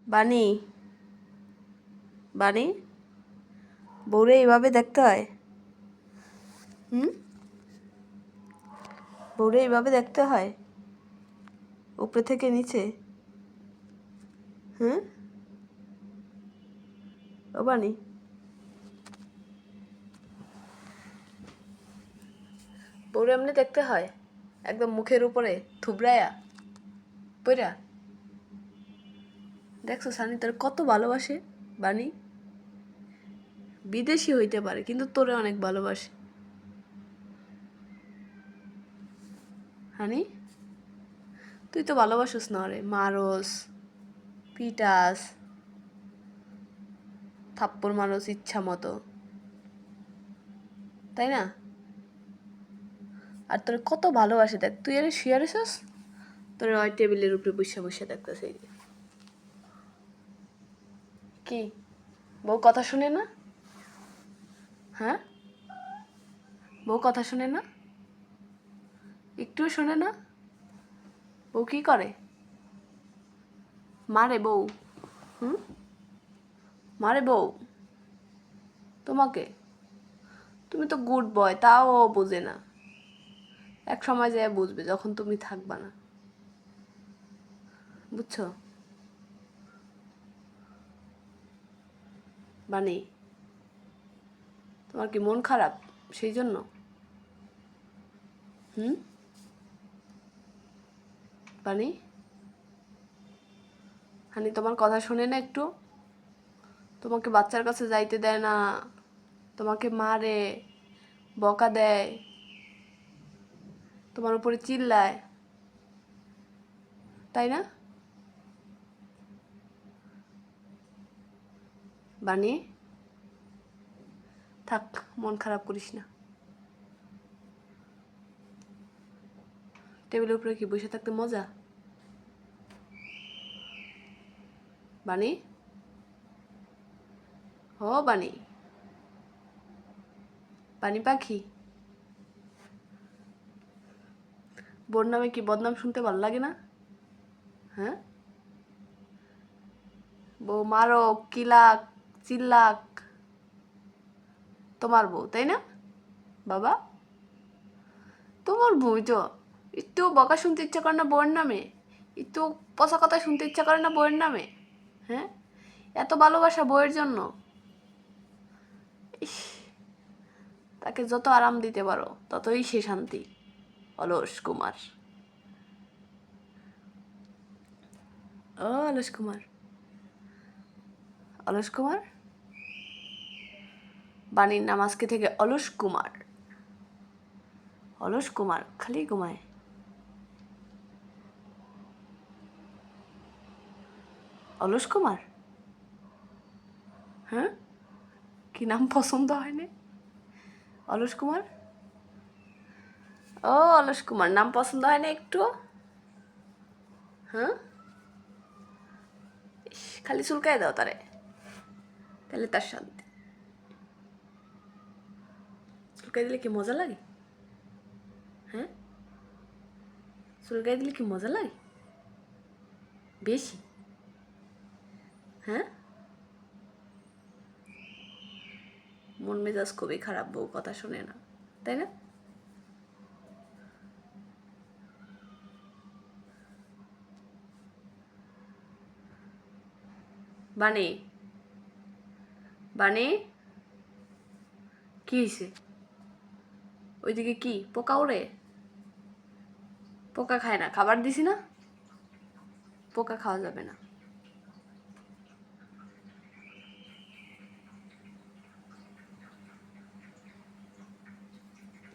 বানি বানি বউরে এইভাবে দেখতে হয়? বউরে এইভাবে দেখতে হয় উপরে থেকে নিচে? ও বানি, বউরে এমনি দেখতে হয় একদম মুখের উপরে থুবড়ায়া পইরা? দেখছো সানি তোর কত ভালোবাসে বানি? বিদেশি হইতে পারে কিন্তু তোরে অনেক ভালোবাসে। হানি, তুই তো ভালোবাসিস না রে, মারস, পিটাস, থাপ্পড় মারস ইচ্ছা মতো, তাই না? আর তোর কত ভালোবাসে দেখ, তুই আরে শুয়ে রেছিস, তোর ওই টেবিলের উপরে বসে বসে দেখতেছে। কি বউ কথা শুনে না? হ্যাঁ, বউ কথা শুনে না? একটুও শুনে না? বউ কি করে? মারে বউ? মারে বউ তোমাকে? তুমি তো গুড বয়, তাও ও বোঝে না। এক সময় যায় বুঝবে যখন তুমি থাকবা না, বুঝছো বানি? তোমার কি মন খারাপ সেই জন্য? বানি, হানি তোমার কথা শুনে না একটু? তোমাকে বাচ্চার কাছে যাইতে দেয় না, তোমাকে মারে, বকা দেয়, তোমার উপরে চিল্লায়, তাই না বানি? থাক, মন খারাপ করিস না। টেবিলের উপরে কি বসে থাকতে মজা বানি? ও বানি, বানি পাখি, বোর নামে কি বদনাম শুনতে ভালো লাগে না? হ্যাঁ, বউ মারো, কিলাক, চিল্লাক, তোমার বউ, তাই না বাবা? তোমার বউই তো, একটু বকা শুনতে ইচ্ছা করে না বউয়ের নামে? একটু পচা কথা শুনতে ইচ্ছা করে না বউয়ের নামে? হ্যাঁ, এত ভালোবাসা বউয়ের জন্য, তাকে যত আরাম দিতে পারো ততই সে শান্তি। অলস কুমার, ও অলস কুমার, অলস কুমার, বাণীর নাম আজকে থেকে অলস কুমার। অলস কুমার খালি ঘুমায়। অলস কুমার, হ্যাঁ, কি নাম পছন্দ হয়নি? অলস কুমার, ও অলস কুমার নাম পছন্দ হয় না একটু? হ্যাঁ, খালি চুলকায় দাও তারে, তাহলে তার শান্তি। চুলকাই দিলে কি মজা লাগে? হ্যাঁ, চুলকাই দিলে কি মজা লাগে বেশি? হ্যাঁ, মন মেজাজ খুবই খারাপ, বউ কথা শোনে না, তাই না? বানি, বানি, কি হয়েছে? ওইদিকে কি পোকা ওড়ে? পোকা খায় না, খাবার দিছি না, পোকা খাওয়া যাবে না।